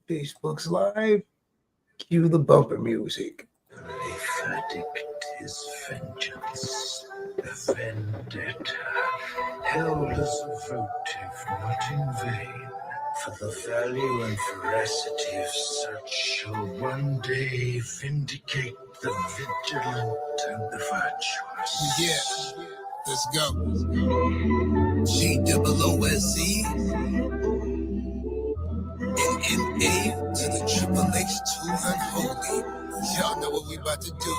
Facebook's live. Cue the bumper music. A verdict is vengeance, a vendetta, held as a votive not in vain. For the value and veracity of such shall one day vindicate the vigilant and the virtuous. Yeah, let's go. GOOSE, NNA to the Triple H2Unholy. Y'all know what we about to do.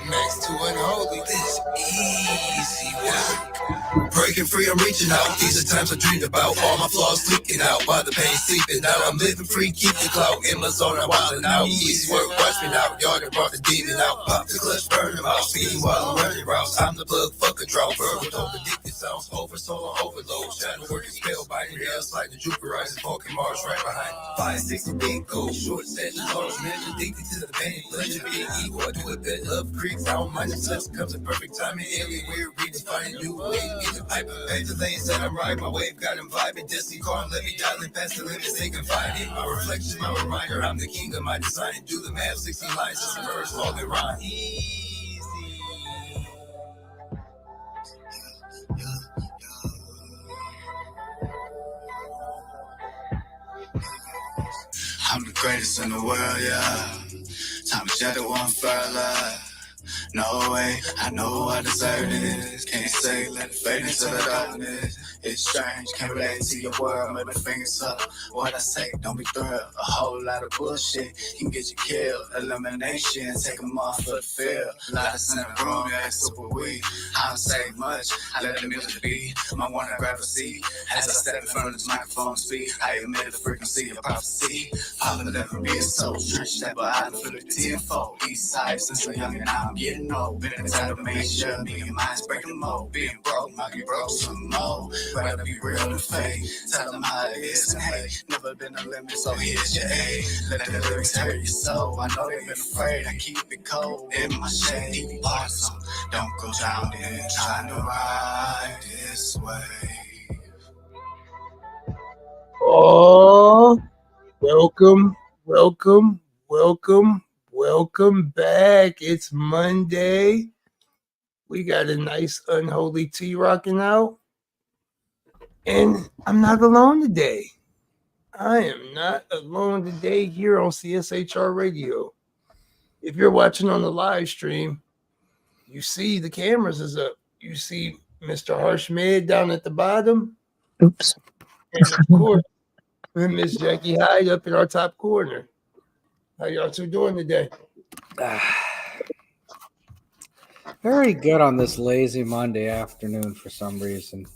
Maxxx2Unholy, this easy work. Breaking free, I'm reaching out. These are times I dreamed about. All my flaws leaking out while the pain sleeping out. I'm living free, keep the clout in my zone. I'm wilding out. Easy work, watch me now. Y'all done brought the demon out. Pop the clutch, burn them out. Speeding while I'm running routes. I'm the plug, fuck a drought. Verbal dope, addicted sounds. Over soul on overload. Shadow working spell, biting nails like the Jupiter rising. Falcon Mars right behind. 560 big gold, short sessions. Large man addicted to the pain. Legend being evil. I do a bit of creeks. I don't mind the sucks. Comes in perfect timing. Alien weird, redefining new way. The pipe, pave the lanes that I'm riding. My wave got him vibing. Destiny car, let me dial in past the limits. They can find it. My reflection, my reminder. I'm the king of my design. Do the math, 16 lines, just a verse, all in rhyme. Easy. I'm the greatest in the world, yeah. Time to shadow on further. No way, I know I deserve this. Can't say, let it fade into the darkness. It's strange, can't relate to your world. Move my fingers up. What I say, don't be thrilled. A whole lot of bullshit can get you killed. Elimination, take them off for the field. A lot of in the room, yeah, it's super weak. I don't say much, I let the music be. My one to grab a seat. As I step in front of this microphone speak, I emit the frequency of prophecy. I'll never be a soul. Church step, but I don't feel the tenfold. East side, since I'm young and now I'm getting old. Been inside of me, sure, me and mine's breaking mold. Being broke, might be broke some more. Rather be real than fake. Tell them how it is and hey, never been a limit, so here's your aid. Let the lyrics hurt your soul. I know they've been afraid. I keep it cold in my shade. Awesome, don't go down in trying to ride this way. Oh, welcome back. It's Monday. We got a nice Unholy Tea rocking out. And I'm not alone today. I am not alone today here on CSHR Radio. If you're watching on the live stream, you see the cameras is up. You see Mr. Harshmed down at the bottom. Oops. And of course, Miss Jackie Hyde up in our top corner. How y'all two doing today? Very good on this lazy Monday afternoon for some reason.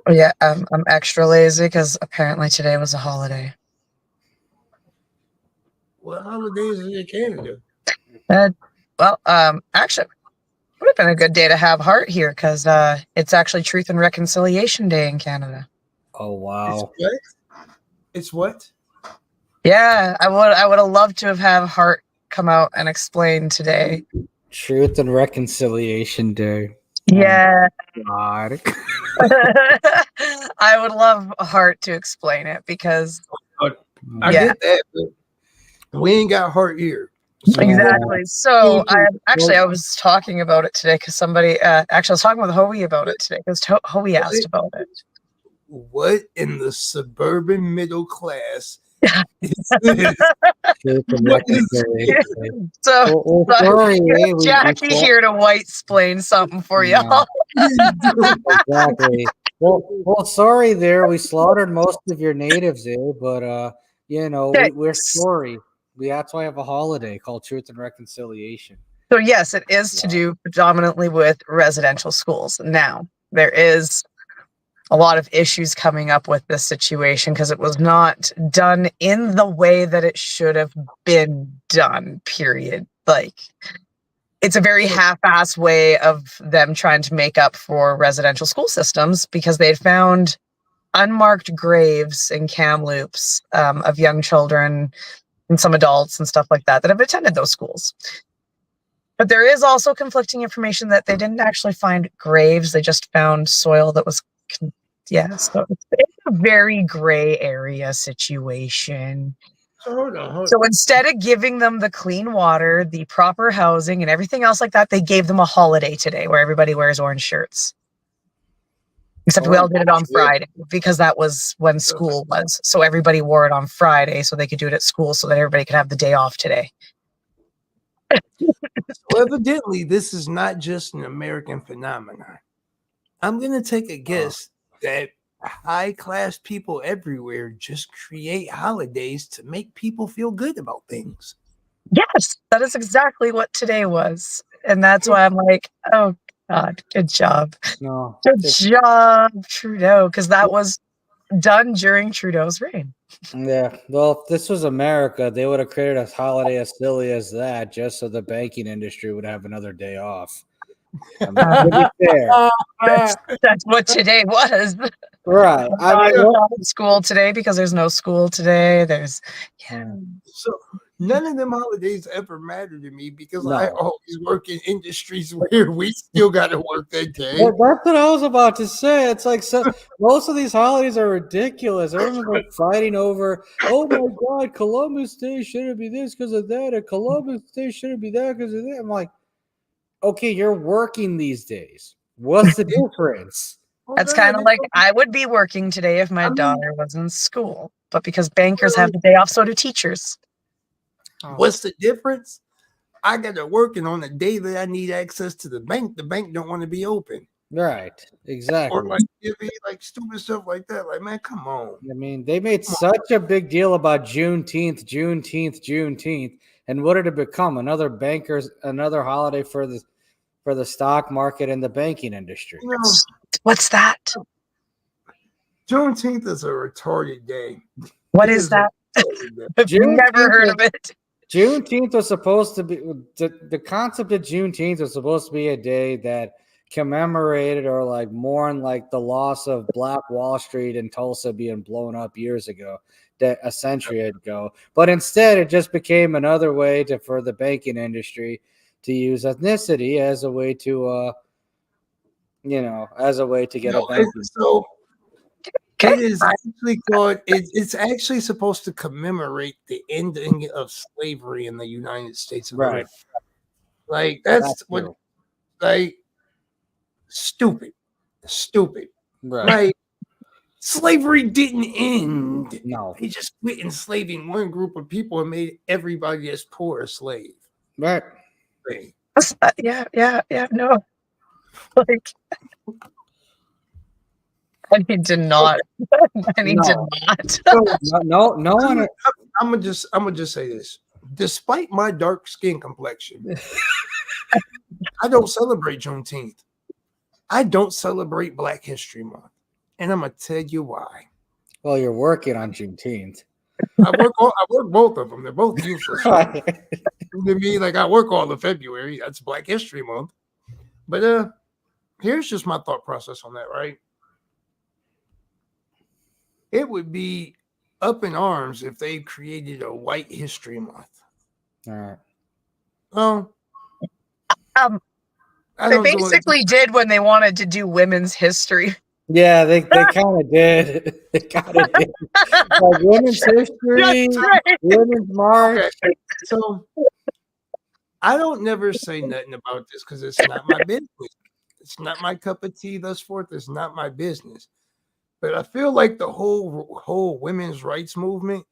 Yeah, I'm extra lazy because apparently today was a holiday. What holidays are in Canada? Actually, it would have been a good day to have Heart here because it's actually Truth and Reconciliation Day in Canada. Oh wow! It's what? Yeah, I would have loved to have had Heart come out and explain today. Truth and Reconciliation Day. Yeah. God. I would love Heart to explain it because I get that, but we ain't got Heart here. So. Exactly. So I was talking about it today because somebody I was talking with Hoey about it today because Hoey asked about it. What in the suburban middle class? So Jackie here to white explain something for y'all. Exactly. Well, sorry there. We slaughtered most of your natives there, but we're sorry. That's why I have a holiday called Truth and Reconciliation. So yes, it is to do predominantly with residential schools. Now there is a lot of issues coming up with this situation because it was not done in the way that it should have been done, period. Like, it's a very half-assed way of them trying to make up for residential school systems because they had found unmarked graves in Kamloops of young children and some adults and stuff like that have attended those schools. But there is also conflicting information that they didn't actually find graves. They just found soil that was, so it's a very gray area situation. So hold on. So instead of giving them the clean water, the proper housing, and everything else like that, they gave them a holiday today where everybody wears orange shirts. Except we all did it on Friday because that was when school was. So everybody wore it on Friday so they could do it at school so that everybody could have the day off today. So evidently, this is not just an American phenomenon. I'm going to take a guess that high-class people everywhere just create holidays to make people feel good about things. Yes, that is exactly what today was. And that's why I'm like, oh, God, good job. No. Good job, Trudeau, because that was done during Trudeau's reign. Yeah, well, if this was America, they would have created a holiday as silly as that just so the banking industry would have another day off. I mean, to be fair. That's what today was. Right. I mean, school today because there's no school today. There's So none of them holidays ever matter to me because No. I always work in industries where we still got to work that day. Well, that's what I was about to say. It's like most of these holidays are ridiculous. Everyone's like fighting over, oh my God, Columbus Day shouldn't be this because of that, and Columbus Day shouldn't be that because of that. I'm like, okay, you're working these days. What's the difference? That's kind of like I would be working today if my daughter was in school, but because bankers have the day off, so do teachers. What's the difference? I got to working on the day that I need access to the bank. The bank don't want to be open. Right, exactly. Or like give me like stupid stuff like that. Like, man, come on. I mean, they made such a big deal about Juneteenth, and what did it become? Another holiday for the stock market and the banking industry. You know, what's that? Juneteenth is a retarded day. What is that? I've never heard of it. Juneteenth was supposed to be the concept of Juneteenth was supposed to be a day that commemorated or like mourned like the loss of Black Wall Street in Tulsa being blown up years ago, a century ago. But instead, it just became another way for the banking industry to use ethnicity as a way to, get a bank. So it is actually called. It's actually supposed to commemorate the ending of slavery in the United States of America. Like that's what, true. Like stupid. Right. Like slavery didn't end. No. They just quit enslaving one group of people and made everybody as poor a slave. Right. Yeah. No. Like, I need to not. I need to not. No one. I'm gonna just say this. Despite my dark skin complexion, I don't celebrate Juneteenth. I don't celebrate Black History Month, and I'm gonna tell you why. Well, you're working on Juneteenth. I work both of them. They're both useless. To me, like I work all of February. That's Black History Month. But here's just my thought process on that. Right? It would be up in arms if they created a White History Month. All right. Well, they basically did when they wanted to do women's history. Yeah, they kind of did. They kind of did. Like women's history, women's march. Okay. So I don't never say nothing about this because it's not my business. It's not my cup of tea. Thus forth, it's not my business. But I feel like the whole women's rights movement,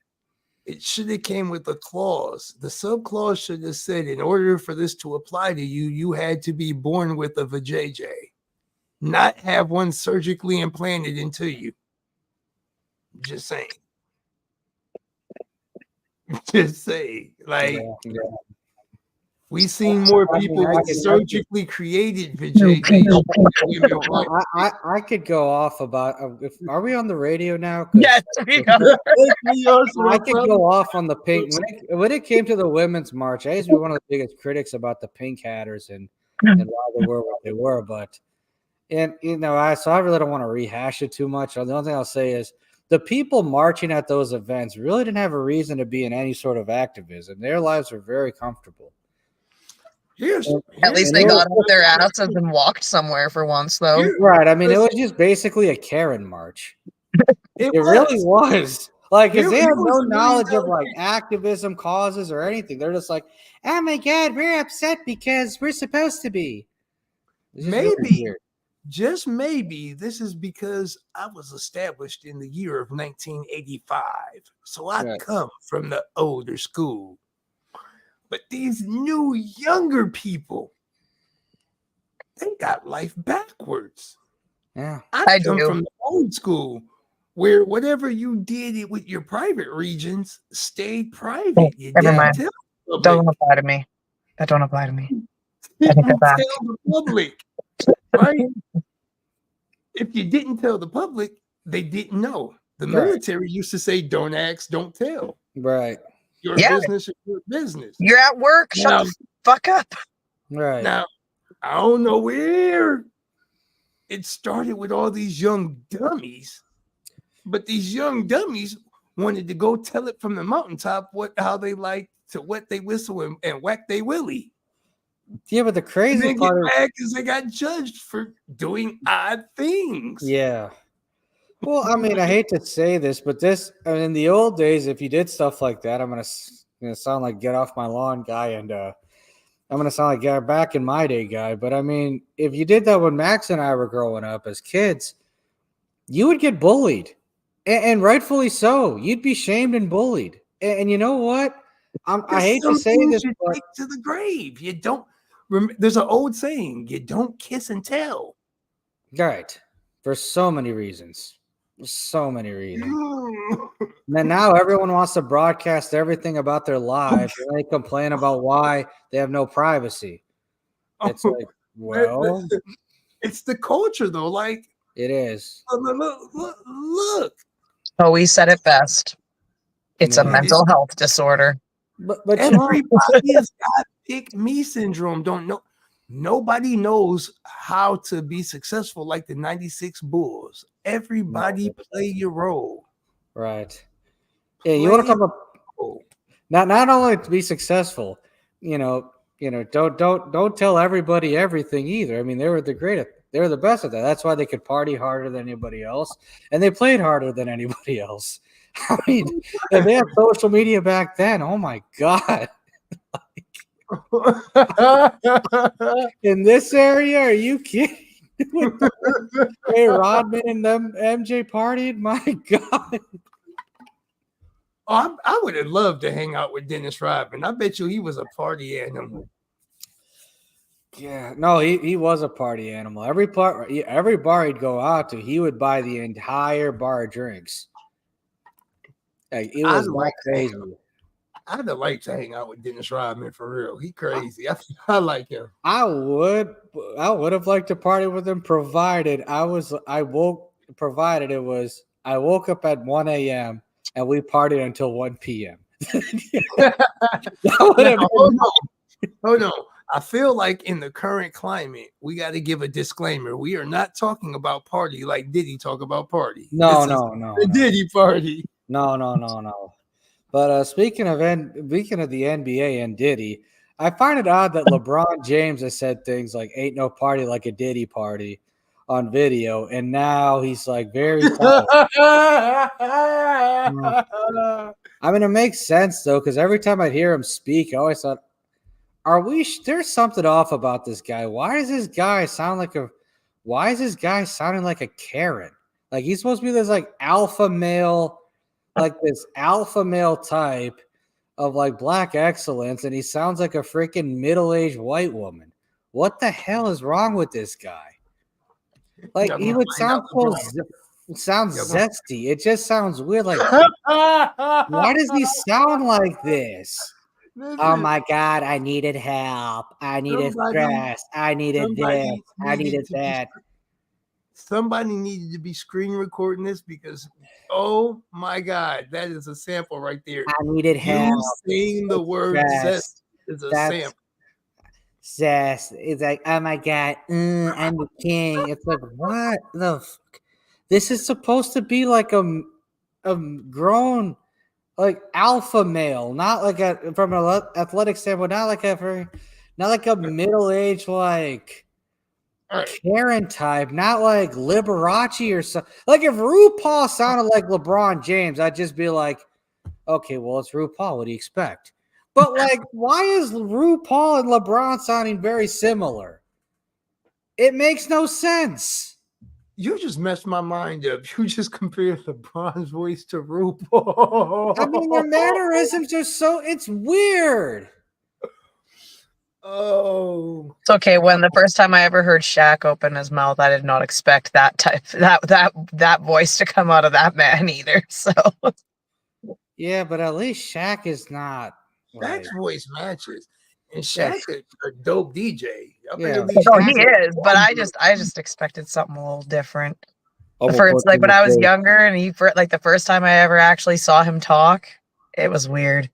it should have came with a clause. The subclause should have said, in order for this to apply to you, you had to be born with a vajayjay, not have one surgically implanted into you. Just saying. Just saying. Like, we seen more people with surgically created vajayjays. I could go off about. Are we on the radio now? Yes, we are. I could go off on the pink. When it came to the women's march, I used to be one of the biggest critics about the pink hatters and why they were what they were. But I really don't want to rehash it too much. The only thing I'll say is the people marching at those events really didn't have a reason to be in any sort of activism. Their lives were very comfortable. At least they got off their asses and walked somewhere for once, though. Right. I mean, it was just basically a Karen march. It really was. Like, because they have no knowledge of like activism causes or anything. They're just like, oh my God, we're upset because we're supposed to be. Maybe, just maybe, this is because I was established in the year of 1985. So I come from the older school. But these new, younger people, they got life backwards. Yeah. I come from the old school, where whatever you did with your private regions stayed private. You Never mind. tell the Don't apply to me. That don't apply to me. You tell the public, right? If you didn't tell the public, they didn't know. The military used to say, "Don't ask, don't tell." Right. Your business is your business. You're at work. Shut the fuck up. Right. Now, I don't know where it started with all these young dummies, but these young dummies wanted to go tell it from the mountaintop how they like to wet they whistle and whack they willy. Yeah, but the crazy part is they got judged for doing odd things. Yeah. Well, I mean, I hate to say this, but in the old days, if you did stuff like that, I'm gonna sound like get off my lawn guy, and I'm gonna sound like back in my day guy. But I mean, if you did that when Max and I were growing up as kids, you would get bullied, and rightfully so. You'd be shamed and bullied. And you know what? I hate to say this, but take to the grave. You don't. There's an old saying: you don't kiss and tell. Right. For so many reasons. So many reasons. And now everyone wants to broadcast everything about their lives, and they complain about why they have no privacy. It's like, well, it's the culture, though. Like it is. Look. Oh, we said it best. It's a mental health disorder. But everybody has got pick me syndrome. Don't know. Nobody knows how to be successful like the 96 Bulls. Everybody play your role. Right. Yeah, you want to come up not only to be successful, don't tell everybody everything either. I mean, they were the greatest. They were the best at that. That's why they could party harder than anybody else, and they played harder than anybody else. I mean, if they had social media back then, oh my God. In this area, are you kidding? Hey, Rodman and them MJ partied, my God. Oh, I would have loved to hang out with Dennis Rodman. I bet you he was a party animal. Yeah, no, he was a party animal. Every bar he'd go out to, he would buy the entire bar of drinks. Like, it was like crazy. I'd have liked to hang out with Dennis Rodman for real. He crazy. I like him. I would have liked to party with him, provided I woke up at 1 a.m. and we partied until 1 p.m. Oh no. I feel like in the current climate, we got to give a disclaimer. We are not talking about party like Diddy talk about party. No. The Diddy party. No. But speaking of the NBA and Diddy, I find it odd that LeBron James has said things like "ain't no party like a Diddy party" on video, and now he's like very. I mean, it makes sense though, because every time I'd hear him speak, I always thought, there's something off about this guy. Why is this guy sounding like a Karen? Like, he's supposed to be this like alpha male. Like this alpha male type of like black excellence, and he sounds like a freaking middle-aged white woman. What the hell is wrong with this guy? Like, he would sound zesty. It just sounds weird. Like, why does he sound like this? Oh my God, I needed help. I needed stress. I needed this. I needed that. Somebody needed to be screen recording this, because, oh my God, that is a sample right there. I needed help. You saying the word zest is a sample. Zest. It's like, oh my God, I'm the king. It's like, what the fuck? This is supposed to be like a grown, like, alpha male, not like from an athletic standpoint, not Not like a middle-aged, like All right. Karen type, not like Liberace or something. Like if RuPaul sounded like LeBron James, I'd just be like, okay, well, it's RuPaul. What do you expect? But like, why is RuPaul and LeBron sounding very similar? It makes no sense. You just messed my mind up. You just compared LeBron's voice to RuPaul. I mean, their mannerisms are so, it's weird. Oh, It's okay. When the first time I ever heard Shaq open his mouth, I did not expect that voice to come out of that man either. So Yeah, but at least Shaq is not. Like, Shaq's voice matches, and Yeah. Shaq is a dope DJ. I think Yeah. at least no, he Shaq's is. But I just expected something a little different. I'm The gonna first, put like you when in I was the younger, and the first time I ever actually saw him talk, it was weird.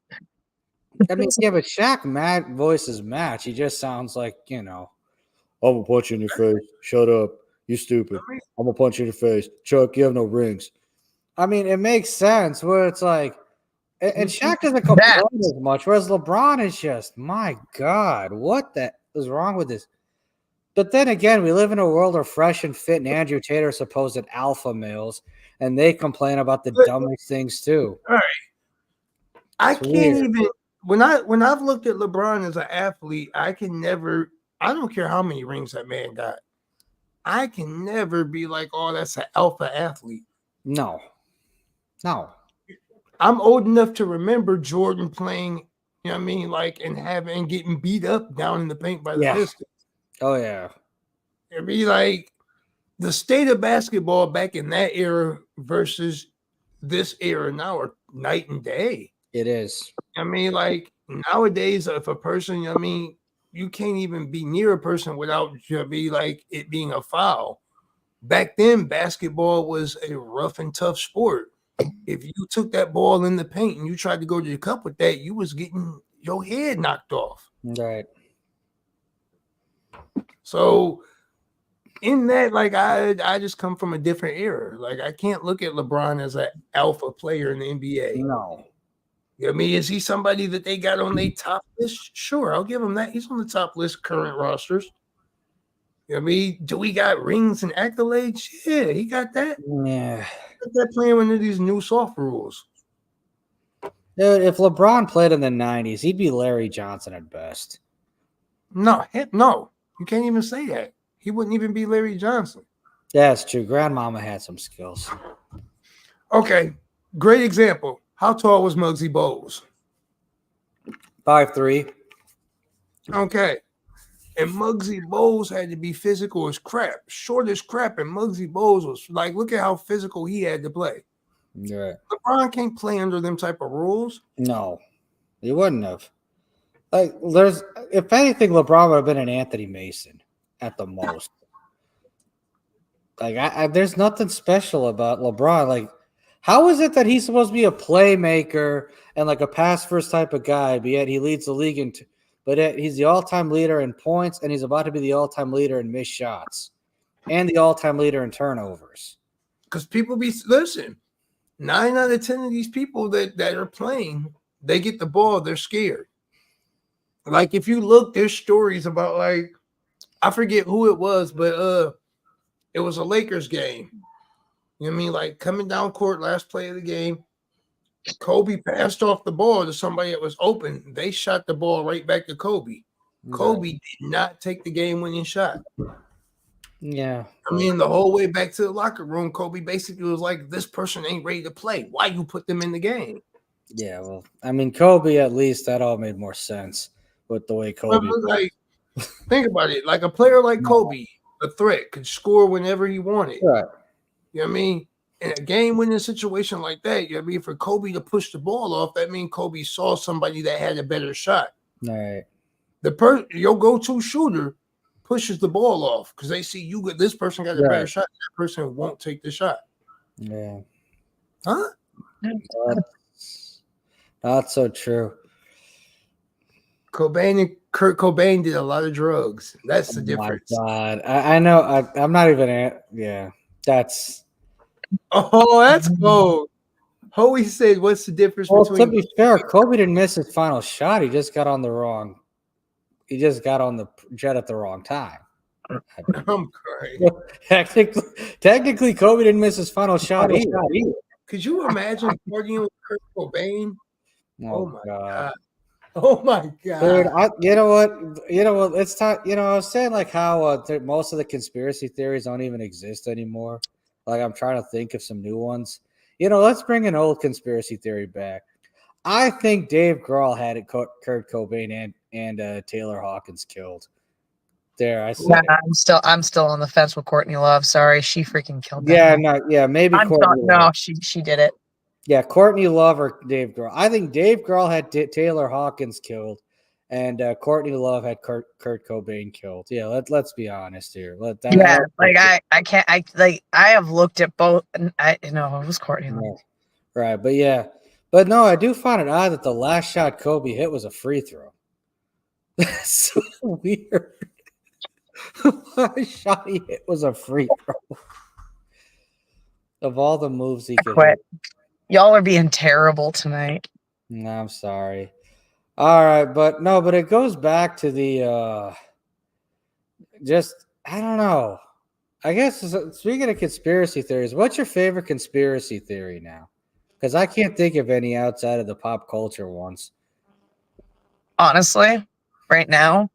I mean, yeah, but Shaq voices match. He just sounds like, I'm gonna punch you in your face. Shut up. You stupid. I'm gonna punch you in your face. Chuck, you have no rings. I mean, it makes sense where it's like, and Shaq doesn't complain as much, whereas LeBron is just, my God, what the is wrong with this? But then again, we live in a world of fresh and fit and Andrew Tate are supposed alpha males, and they complain about the dumbest things too. All right. I It's can't weird. even when I've looked at LeBron as an athlete, I don't care how many rings that man got. I can never be like, oh, that's an alpha athlete. No. I'm old enough to remember Jordan playing, you know what I mean, like and getting beat up down in the paint by the Yeah. Pistons. Oh yeah. It'd be like the state of basketball back in that era versus this era now are night and day. It is. I mean, like nowadays, if a person, you know what I mean, you can't even be near a person without be like it being a foul. Back then, basketball was a rough and tough sport. If you took that ball in the paint and you tried to go to the cup with that, you was getting your head knocked off. Right. So in that, like I just come from a different era. Like I can't look at LeBron as an alpha player in the NBA. No. You know what I mean? Is he somebody that they got on their top list? Sure, I'll give him that. He's on the top list current rosters. You know what I mean? Do we got rings and accolades? Yeah, he got that. Yeah. They're playing under these new soft rules. Dude, if LeBron played in the 90s, he'd be Larry Johnson at best. No, you can't even say that. He wouldn't even be Larry Johnson. That's true. Grandmama had some skills. Okay, great example. How tall was Muggsy Bogues? 5'3". Okay. And Muggsy Bogues had to be physical as crap, short as crap. And Muggsy Bogues was like, look at how physical he had to play. Right. LeBron can't play under them type of rules. No, he wouldn't have. Like, if anything, LeBron would have been an Anthony Mason at the most. Like, there's nothing special about LeBron. Like, how is it that he's supposed to be a playmaker and like a pass first type of guy, but yet he leads the league but yet he's the all-time leader in points, and he's about to be the all-time leader in missed shots and the all-time leader in turnovers. Because people listen, 9 out of 10 of these people that are playing, they get the ball, they're scared. Like if you look, there's stories about like, I forget who it was, but it was a Lakers game. You know what I mean? Like coming down court, last play of the game, Kobe passed off the ball to somebody that was open. They shot the ball right back to Kobe. Kobe did not take the game-winning shot. Yeah. I mean, the whole way back to the locker room, Kobe basically was like, this person ain't ready to play. Why you put them in the game? Yeah, well, I mean, Kobe, at least that all made more sense with the way Kobe. Like, think about it. Like a player like Kobe, a threat, could score whenever he wanted. Right. You know what I mean? In a game-winning situation like that, you know what I mean? For Kobe to push the ball off, that means Kobe saw somebody that had a better shot. All right. Your go-to shooter pushes the ball off because they see this person got a better shot. That person won't take the shot. Yeah. Huh? Not so true. Kurt Cobain did a lot of drugs. That's the difference. My God. I know. I'm not even. Yeah. That's. Oh, that's cool. Hoey said, what's the difference Well, between. to be fair, Kobe didn't miss his final shot. He just got on the wrong. got on the jet at the wrong time. I'm crying. Technically, Kobe didn't miss his final shot either. Could you imagine partying with Kurt Cobain? Oh my god. Oh my god. Dude, you know what? It's time. I was saying like how most of the conspiracy theories don't even exist anymore. Like I'm trying to think of some new ones. Let's bring an old conspiracy theory back. I think Dave Grohl had Kurt Cobain and Taylor Hawkins killed. There, I said. Yeah, I'm still on the fence with Courtney Love. Sorry, she freaking killed that. Maybe Courtney Love. No, she did it. Yeah, Courtney Love or Dave Grohl. I think Dave Grohl had Taylor Hawkins killed, and Courtney Love had Kurt Cobain killed. Yeah, let's be honest here. I can't. I have looked at both. And it was Courtney Love. Right, but no, I do find it odd that the last shot Kobe hit was a free throw. That's so weird. The last shot he hit was a free throw. Of all the moves he could hit. Y'all are being terrible tonight. No, I'm sorry. All right, but it goes back to the I don't know. I guess speaking of conspiracy theories, what's your favorite conspiracy theory now? Because I can't think of any outside of the pop culture ones. Honestly, right now,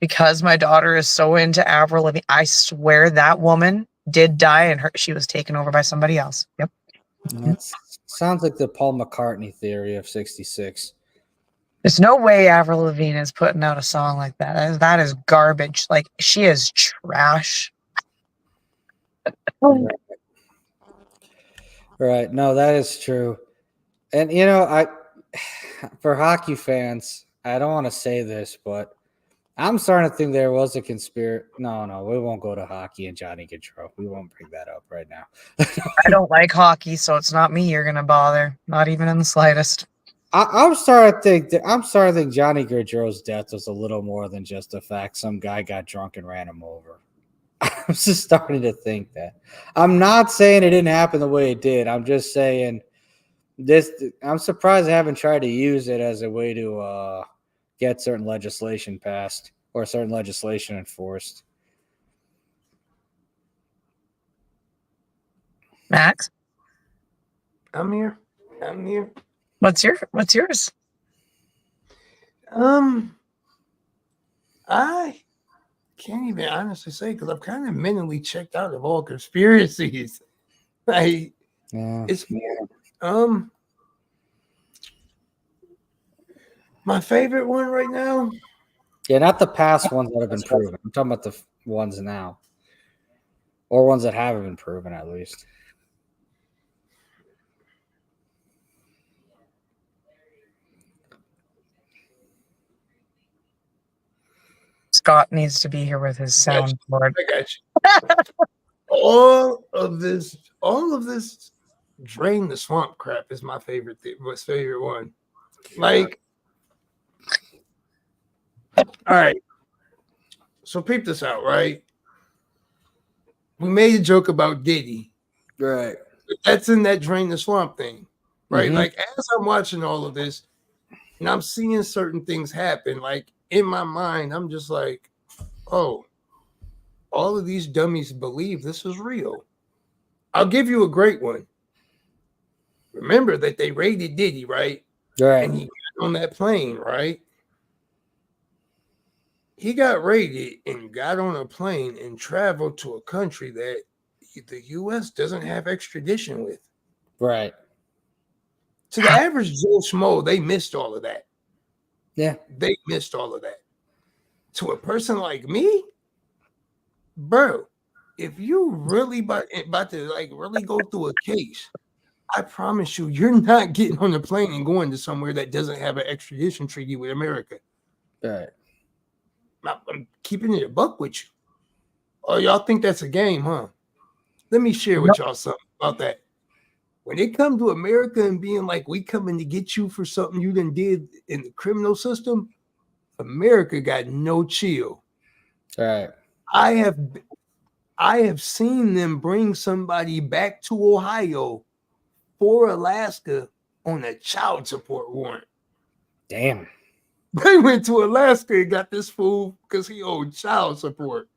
because my daughter is so into Avril Lavigne, I swear that woman did die and she was taken over by somebody else. Yep. That sounds like the Paul McCartney theory of 66. There's no way Avril Lavigne is putting out a song like that. That is garbage. Like, she is trash. Right. No, that is true. And, for hockey fans, I don't want to say this, but I'm starting to think there was a conspiracy. No, we won't go to hockey and Johnny Gaudreau. We won't bring that up right now. I don't like hockey, so it's not me you're going to bother. Not even in the slightest. I'm starting to think Johnny Gaudreau's death was a little more than just the fact some guy got drunk and ran him over. I'm just starting to think that. I'm not saying it didn't happen the way it did. I'm just saying I'm surprised they haven't tried to use it as a way to get certain legislation passed or certain legislation enforced. Max? I'm here. What's yours? I can't even honestly say because I'm kind of mentally checked out of all conspiracies. It's my favorite one right now. Yeah, not the past ones that have been proven. I'm talking about the ones now, or ones that haven't been proven at least. Scott needs to be here with his soundboard. I got you. all of this drain the swamp crap is my favorite thing. My favorite one. Like, all right. So peep this out, right? We made a joke about Diddy. Right. That's in that drain the swamp thing. Right. Mm-hmm. Like, as I'm watching all of this and I'm seeing certain things happen, like in my mind, I'm just like, oh, all of these dummies believe this is real. I'll give you a great one. Remember that they raided Diddy, right? Right. And he got on that plane, right? He got raided and got on a plane and traveled to a country that the U.S. doesn't have extradition with. Right. To the average Joe Schmo, they missed all of that. Yeah. They missed all of that. To a person like me, bro, if you really about to like really go through a case, I promise you, you're not getting on the plane and going to somewhere that doesn't have an extradition treaty with America. Right. I'm keeping it a buck with you. Oh, y'all think that's a game, huh? Let me share with y'all something about that. When it comes to America and being like, we coming to get you for something you done did in the criminal system, America got no chill. Right. I have seen them bring somebody back to Ohio for Alaska on a child support warrant. Damn. They went to Alaska and got this fool because he owed child support.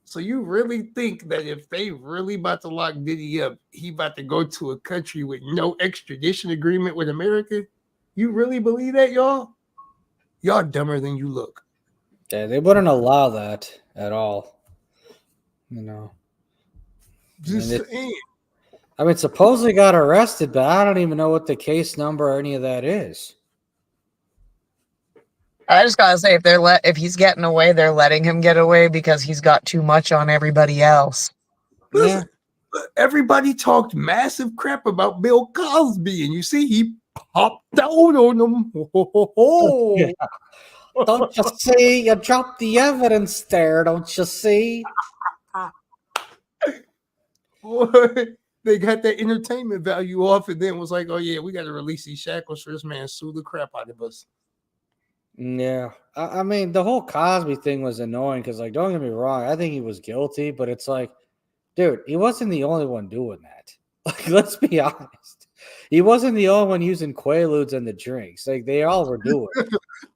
So you really think that if they really about to lock Diddy up, he about to go to a country with no extradition agreement with America? You really believe that, y'all? Y'all dumber than you look. Yeah, they wouldn't allow that at all. You know. Just saying. I mean, supposedly got arrested, but I don't even know what the case number or any of that is. I just gotta say, if he's getting away, they're letting him get away because he's got too much on everybody else. Listen, everybody talked massive crap about Bill Cosby, and you see he popped out on them. Yeah. Don't you see? You dropped the evidence there, don't you see? Boy, they got that entertainment value off, and then was like, oh yeah, we got to release these shackles for this man, sue the crap out of us. Yeah. I mean, the whole Cosby thing was annoying because, like, don't get me wrong, I think he was guilty, but it's like, dude, he wasn't the only one doing that. Like, let's be honest. He wasn't the only one using Quaaludes and the drinks. Like, they all were doing it.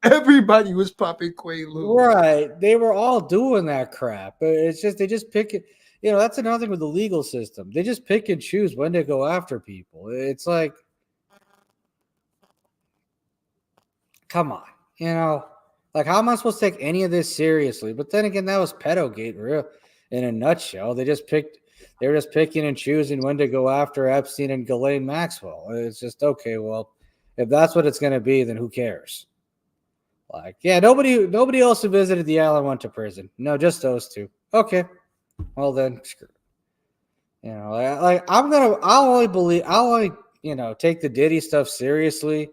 Everybody was popping Quaaludes. Right. They were all doing that crap. But it's just, they just pick it. You know, that's another thing with the legal system. They just pick and choose when to go after people. It's like, come on. You know, like, how am I supposed to take any of this seriously? But then again, that was Pedogate, real in a nutshell. They were just picking and choosing when to go after Epstein and Ghislaine Maxwell. It's just, okay, well, if that's what it's going to be, then who cares? Like, yeah, nobody else who visited the island went to prison. No, just those two. Okay, well then, screw it. You know, like I'll only take the Diddy stuff seriously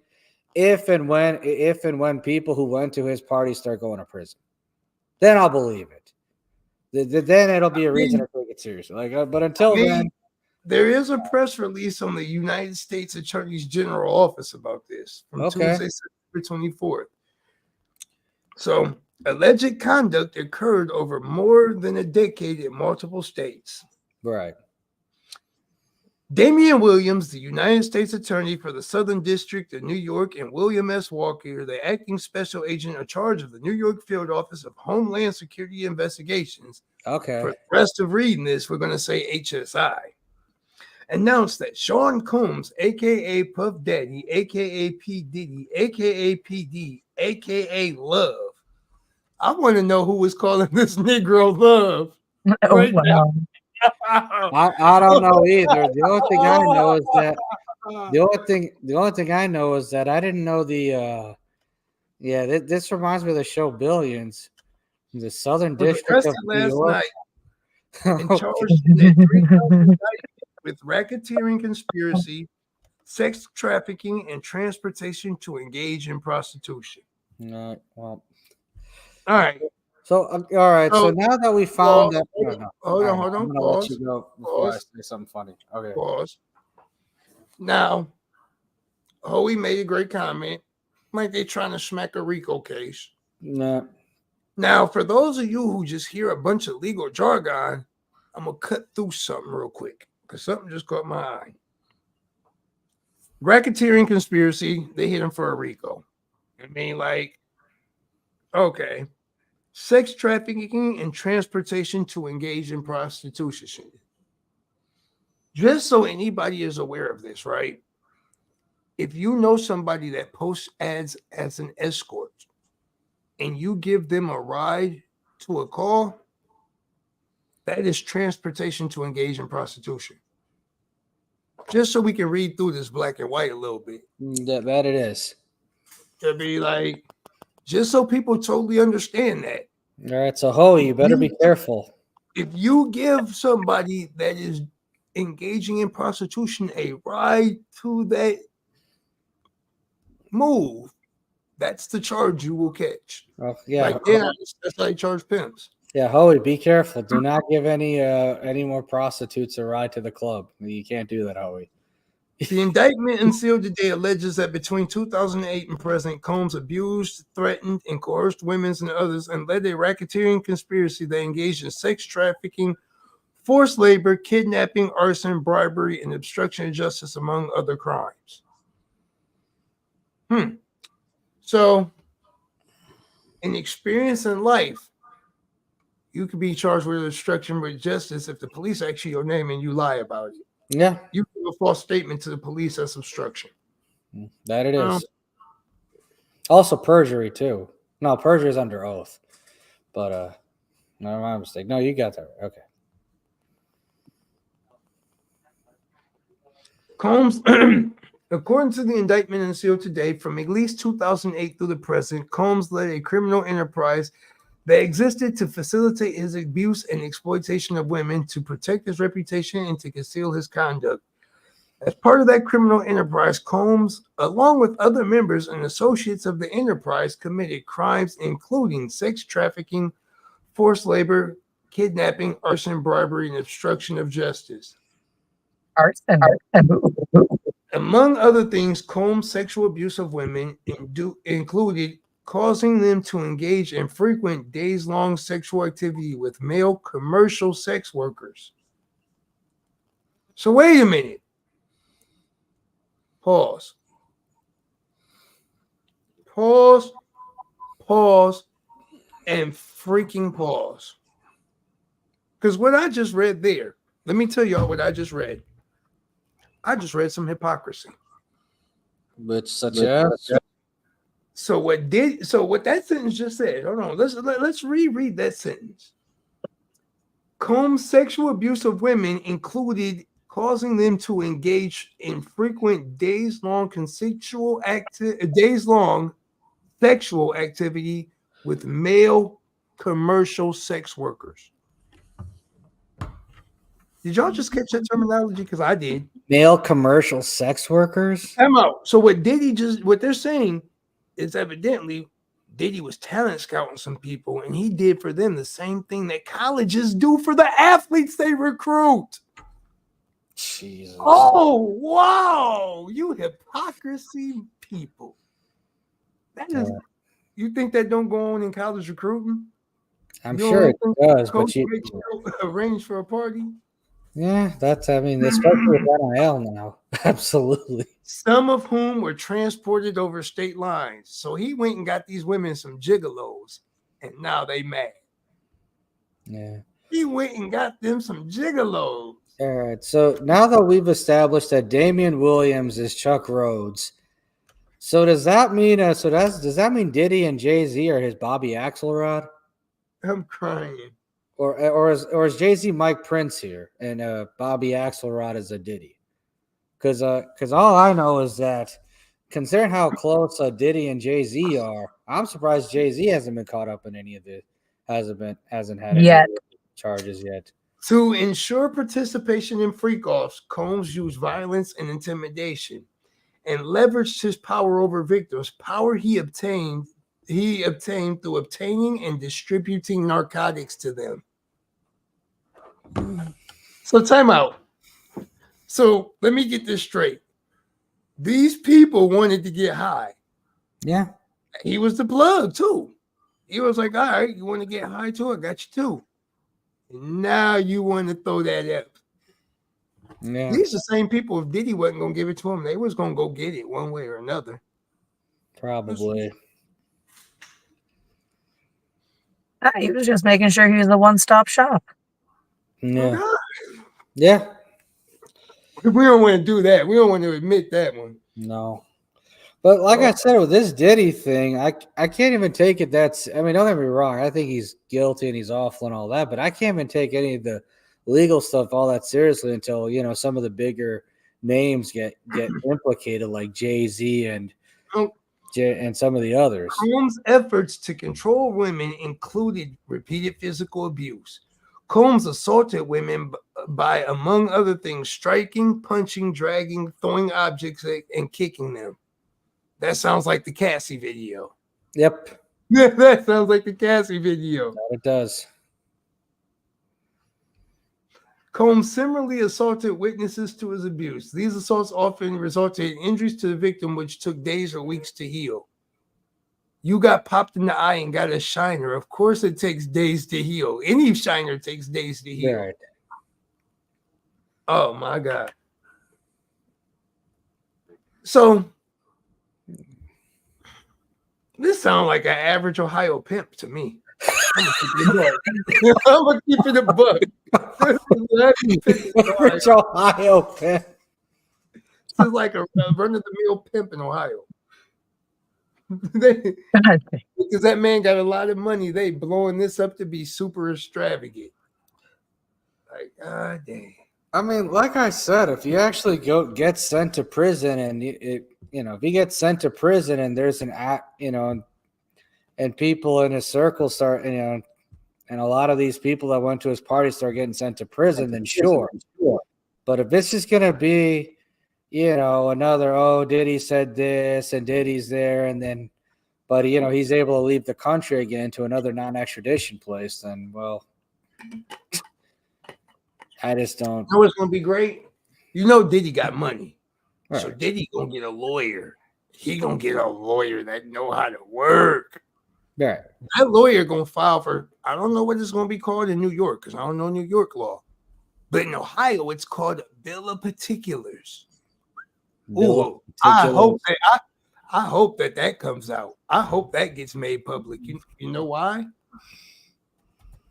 if and when people who went to his party start going to prison. Then I'll believe it. Then it'll be a reason to take it seriously. Like, but until then, there is a press release on the United States Attorney's General Office about this from Tuesday, September 24th. So, alleged conduct occurred over more than a decade in multiple states. Right. Damian Williams, the United States Attorney for the Southern District of New York, and William S. Walker, the acting special agent in charge of the New York Field Office of Homeland Security Investigations. Okay. For the rest of reading this, we're going to say HSI. Announced that Sean Combs, a.k.a. Puff Daddy, a.k.a. P. Diddy, a.k.a. PD, a.k.a. Love. I want to know who was calling this Negro Love. Right now. I don't know either. The only thing I know is that the only thing I know is that I didn't know the this reminds me of the show Billions, the Southern District of New York. Night and charged in a 3 with racketeering conspiracy, sex trafficking, and transportation to engage in prostitution. No, well, all right. So all right. So now that we found that, hold on. I'm gonna let you go before I say something funny. Okay. Pause. Now, Hoey made a great comment, like they trying to smack a RICO case. No. Now, for those of you who just hear a bunch of legal jargon, I'm gonna cut through something real quick because something just caught my eye. Racketeering conspiracy, they hit him for a RICO. I mean, like, okay. Sex trafficking and transportation to engage in prostitution. Just so anybody is aware of this, right? If you know somebody that posts ads as an escort and you give them a ride to a call, that is transportation to engage in prostitution. Just so we can read through this black and white a little bit. That it is. It'd be like, just so people totally understand that. All right, so Hoey, you better be careful. If you give somebody that is engaging in prostitution a ride to that move, that's the charge you will catch. Oh, yeah, like, that's how they charge pimps. Yeah, Hoey, be careful. Do not give any more prostitutes a ride to the club. You can't do that, Hoey. The indictment unsealed today alleges that between 2008 and present, Combs abused, threatened, and coerced women and others and led a racketeering conspiracy that engaged in sex trafficking, forced labor, kidnapping, arson, bribery, and obstruction of justice, among other crimes. So and experience in life, you could be charged with obstruction with justice if the police ask you your name and you lie about it. Yeah. You give a false statement to the police, that's obstruction. That it is. Also perjury too. No, perjury is under oath. But no, my mistake. No, you got that right. Okay. Combs, according to the indictment unsealed today, from at least 2008 through the present, Combs led a criminal enterprise that existed to facilitate his abuse and exploitation of women, to protect his reputation, and to conceal his conduct. As part of that criminal enterprise, Combs, along with other members and associates of the enterprise, committed crimes including sex trafficking, forced labor, kidnapping, arson, bribery, and obstruction of justice. Arson. Among other things, Combs' sexual abuse of women included causing them to engage in frequent days-long sexual activity with male commercial sex workers. So wait a minute. Pause. Pause. Pause. And freaking pause. Because what I just read there, let me tell y'all what I just read. I just read some hypocrisy. Which such as? So what that sentence just said, hold on, let's reread that sentence. Combs' sexual abuse of women included causing them to engage in frequent days-long sexual activity with male commercial sex workers. Did y'all just catch that terminology? Because I did. Male commercial sex workers? I'm out. So what they're saying is evidently Diddy was talent scouting some people, and he did for them the same thing that colleges do for the athletes they recruit. Jesus. Oh, wow. You hypocrisy people. That is, you think that don't go on in college recruiting? I'm sure it does, but you arrange for a party. Yeah, especially with NIL now. Absolutely. Some of whom were transported over state lines. So he went and got these women some gigolos, and now they mad. Yeah. He went and got them some gigolos. All right. So now that we've established that Damian Williams is Chuck Rhodes, so does that mean does that mean Diddy and Jay-Z are his Bobby Axelrod? I'm crying. Or is Jay-Z Mike Prince here and Bobby Axelrod is a Diddy? Because all I know is that considering how close Diddy and Jay-Z are, I'm surprised Jay-Z hasn't been caught up in any of this, hasn't had any charges yet. To ensure participation in freak-offs, Combs used violence and intimidation and leveraged his power over victims, power he obtained through obtaining and distributing narcotics to them. So time out. So let me get this straight. These people wanted to get high. Yeah. He was the plug too. He was like, all right, you want to get high too? I got you too. And now you want to throw that up. Yeah. These are the same people, if Diddy wasn't going to give it to him, they was going to go get it one way or another. Probably. He was just making sure he was the one-stop shop. Yeah. Oh, yeah. We don't want to do that. We don't want to admit that one. No. But like I said, with this Diddy thing, I can't even take it. Don't get me wrong. I think he's guilty and he's awful and all that, but I can't even take any of the legal stuff all that seriously until, some of the bigger names get implicated, like Jay-Z and some of the others. Combs' efforts to control women included repeated physical abuse. Combs assaulted women by, among other things, striking, punching, dragging, throwing objects, and kicking them. That sounds like the Cassie video. Yep. That sounds like the Cassie video. It does. Combs similarly assaulted witnesses to his abuse. These assaults often resulted in injuries to the victim, which took days or weeks to heal. You got popped in the eye and got a shiner. Of course it takes days to heal. Any shiner takes days to heal. Right. Oh, my God. So, This sounds like an average Ohio pimp to me. I'm gonna keep it a buck. Average Ohio pimp. This is like a run-of-the-mill pimp in Ohio. Because that man got a lot of money, they blowing this up to be super extravagant. Like, god dang. I mean, like I said, if you actually get sent to prison, and if you get sent to prison, and there's an act, and people in his circle start, and a lot of these people that went to his party start getting sent to prison, then sure. But if this is gonna be, another, Diddy said this and Diddy's there, and then, but he's able to leave the country again to another non-extradition place, then well, I just don't. You know what's gonna be great? Diddy got money, Right. So Diddy gonna get a lawyer. He gonna get a lawyer that know how to work. Right. That lawyer gonna file for, I don't know what it's gonna be called in New York because I don't know New York law, but in Ohio it's called a bill of particulars. Ooh, I hope that comes out. I hope that gets made public. You know why?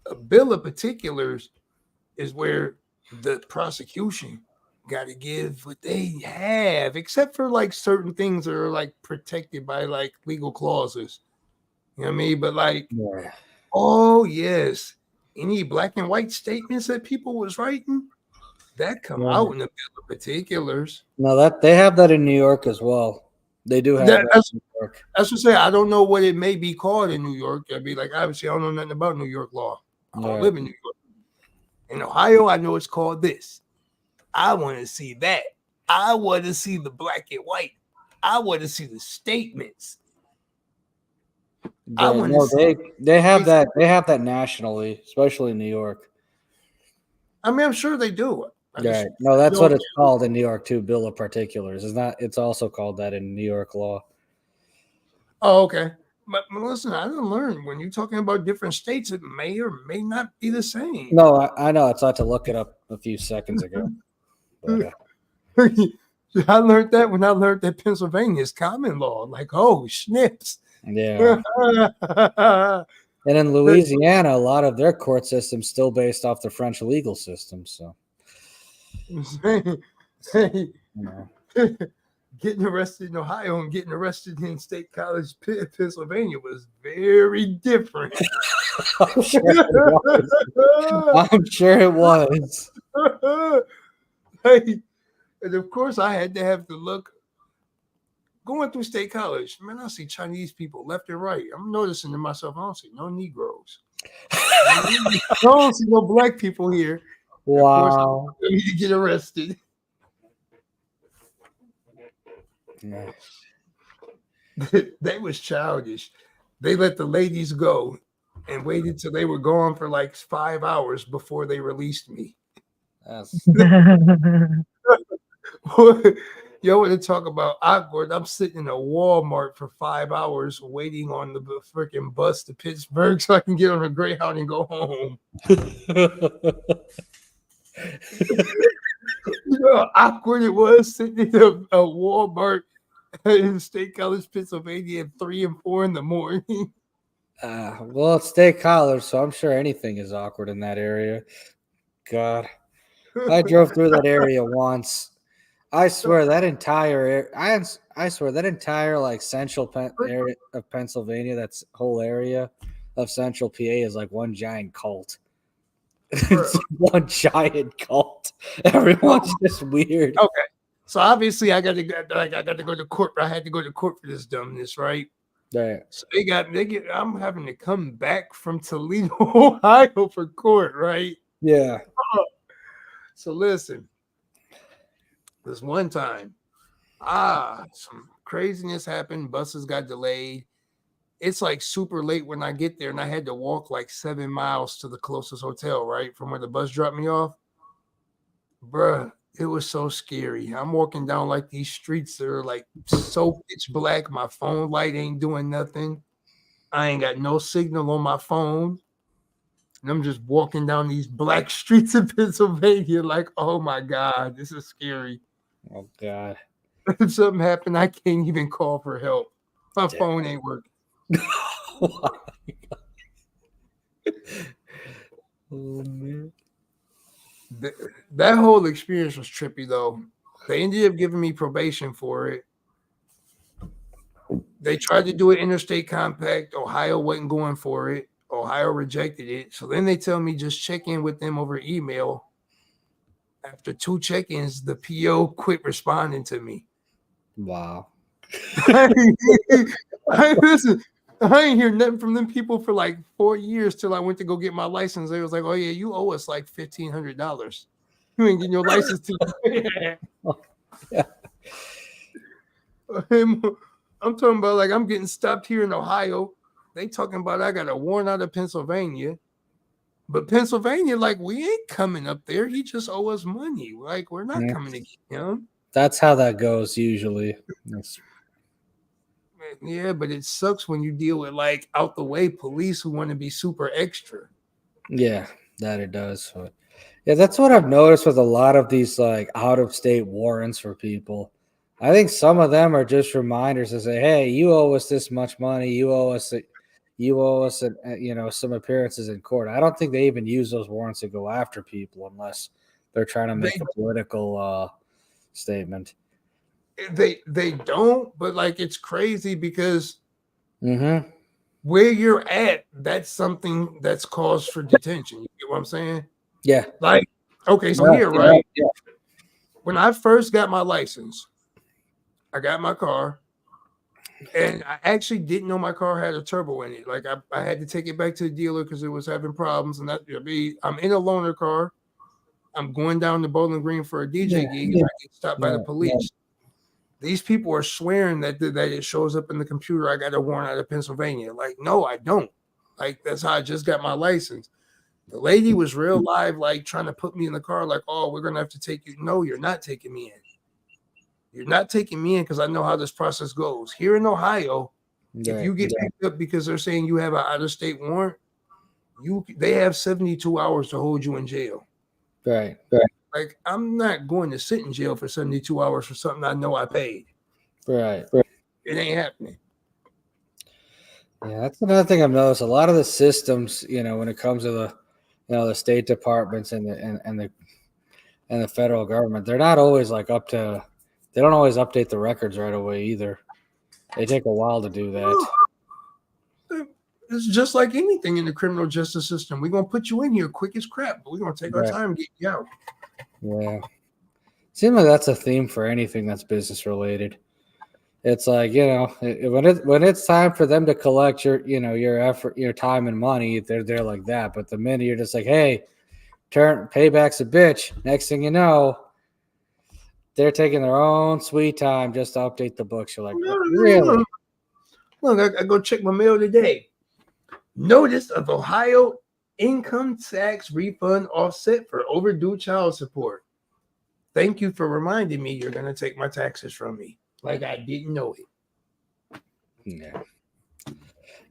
A bill of particulars is where the prosecution got to give what they have, except for like certain things that are like protected by like legal clauses. You know what I mean? But like, oh yes, any black and white statements that people was writing, that come out in the bill of particulars. No, that they have that in New York as well. They do have that in New York. That's what I say. I don't know what it may be called in New York. I'd be like, obviously, I don't know nothing about New York law. I don't live in New York. In Ohio, I know it's called this. I want to see that. I want to see the black and white. I want to see the statements. They have that. They have that nationally, especially in New York. I mean, I'm sure they do. Right. No, that's what it's called in New York too. Bill of particulars. It's not. It's also called that in New York law. Oh, okay. But listen, I didn't learn when you're talking about different states, it may or may not be the same. No, I know. I had to look it up a few seconds ago. But, I learned that when I learned that Pennsylvania's common law. Like, oh, snips. Yeah. And in Louisiana, a lot of their court system's still based off the French legal system. So, getting arrested in Ohio and getting arrested in State College, Pennsylvania was very different. I'm sure it was. Hey, and of course, I had to have to look. Going through State College, man, I see Chinese people left and right. I'm noticing to myself, I don't see no Negroes. I don't see no black people here. Wow. Of course, I need to get arrested. Yeah. They was childish. They let the ladies go and waited till they were gone for like 5 hours before they released me. Yo, want to talk about awkward? I'm sitting in a Walmart for 5 hours waiting on the freaking bus to Pittsburgh so I can get on a Greyhound and go home. You know how awkward it was sitting in a Walmart in State College, Pennsylvania at 3 and 4 in the morning. Well, it's State College, so I'm sure anything is awkward in that area. God, I drove through that area once. I swear that entire like central area of Pennsylvania, that's whole area of central PA is like one giant cult. It's one giant cult. Everyone's just weird. Okay, so obviously I got to go to court. I had to go to court for this dumbness, right? Right. So I'm having to come back from Toledo, Ohio for court, right? Yeah. So listen. This one time, some craziness happened. Buses got delayed. It's like super late when I get there, and I had to walk like 7 miles to the closest hotel, right? From where the bus dropped me off. Bruh, it was so scary. I'm walking down like these streets that are like so pitch black. My phone light ain't doing nothing. I ain't got no signal on my phone. And I'm just walking down these black streets in Pennsylvania like, oh my God, this is scary. Oh God. If something happened, I can't even call for help. My phone ain't working. Oh, man. That whole experience was trippy, though. They ended up giving me probation for it. They tried to do an interstate compact. Ohio wasn't going for it. Ohio rejected it. So then they tell me just check in with them over email. After 2 check-ins, the PO quit responding to me. Wow. Listen, I ain't hear nothing from them people for like 4 years till I went to go get my license. They was like, "Oh yeah, you owe us like $1,500. You ain't getting your license till." Yeah. I'm talking about like I'm getting stopped here in Ohio. They talking about I got a warrant out of Pennsylvania, but Pennsylvania, like we ain't coming up there. He just owe us money. Like we're not coming to get him. That's how that goes usually. Yeah, but it sucks when you deal with like out the way police who want to be super extra. Yeah, that it does. But yeah, that's what I've noticed with a lot of these like out of state warrants for people. I think some of them are just reminders to say, "Hey, you owe us this much money. You owe us some appearances in court." I don't think they even use those warrants to go after people unless they're trying to make a political statement. They don't, but like it's crazy because Mm-hmm. where you're at, that's something that's cause for detention. You get what I'm saying? Yeah. Like, okay, so here, right? Yeah. When I first got my license, I got my car, and I actually didn't know my car had a turbo in it. Like I had to take it back to the dealer because it was having problems. And I'm in a loaner car. I'm going down to Bowling Green for a DJ gig, and I get stopped by the police. These people are swearing that it shows up in the computer. I got a warrant out of Pennsylvania. Like, no, I don't. Like, that's how I just got my license. The lady was real live, like trying to put me in the car, like, oh, we're going to have to take you. No, you're not taking me in. You're not taking me in because I know how this process goes. Here in Ohio, if you get picked up because they're saying you have an out-of-state warrant, they have 72 hours to hold you in jail. Right. Like, I'm not going to sit in jail for 72 hours for something I know I paid. Right. It ain't happening. Yeah, that's another thing I've noticed. A lot of the systems, when it comes to the state departments and the federal government, they're not always like they don't always update the records right away either. They take a while to do that. It's just like anything in the criminal justice system. We're going to put you in here quick as crap, but we're going to take our time and get you out. Yeah. Seems like that's a theme for anything that's business related. It's like, when it's time for them to collect your effort, your time and money, they're there like that. But the minute you're just like, hey, payback's a bitch. Next thing you know, they're taking their own sweet time just to update the books. You're like, really? Look, I go check my mail today. Notice of Ohio income tax refund offset for overdue child support. Thank you for reminding me you're going to take my taxes from me. Like I didn't know it. Yeah. I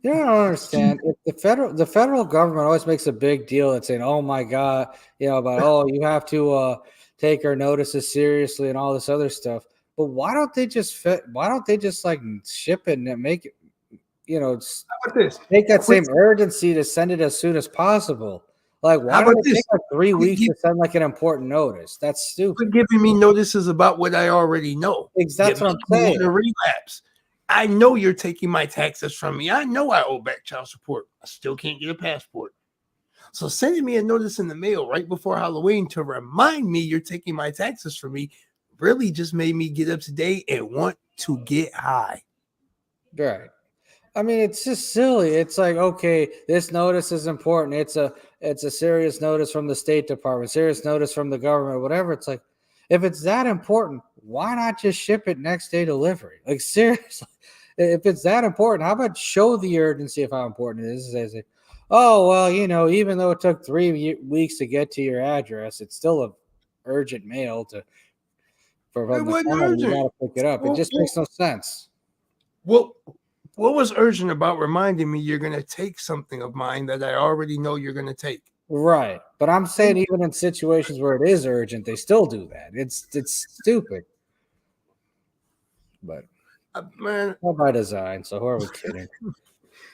don't understand. If the federal government always makes a big deal at saying, "Oh my God," about you have to take our notices seriously and all this other stuff. But why don't they just like ship it and make it? Take that same urgency to send it as soon as possible. Like, why do they take like 3 weeks to send like an important notice? That's stupid. Quit giving me notices about what I already know. That's what I'm saying. A relapse. I know you're taking my taxes from me. I know I owe back child support. I still can't get a passport. So sending me a notice in the mail right before Halloween to remind me you're taking my taxes from me really just made me get up to date and want to get high. Right. I mean, it's just silly. It's like, okay, this notice is important. It's a serious notice from the State Department, serious notice from the government, whatever. It's like, if it's that important, why not just ship it next day delivery? Like, seriously, if it's that important, how about show the urgency of how important it is? As oh, well, even though it took 3 weeks to get to your address, it's still an urgent mail for the time you got to pick it up. It just makes no sense. Well, what was urgent about reminding me you're going to take something of mine that I already know you're going to take? Right. But I'm saying even in situations where it is urgent, they still do that. It's stupid. But man, not by design. So who are we kidding?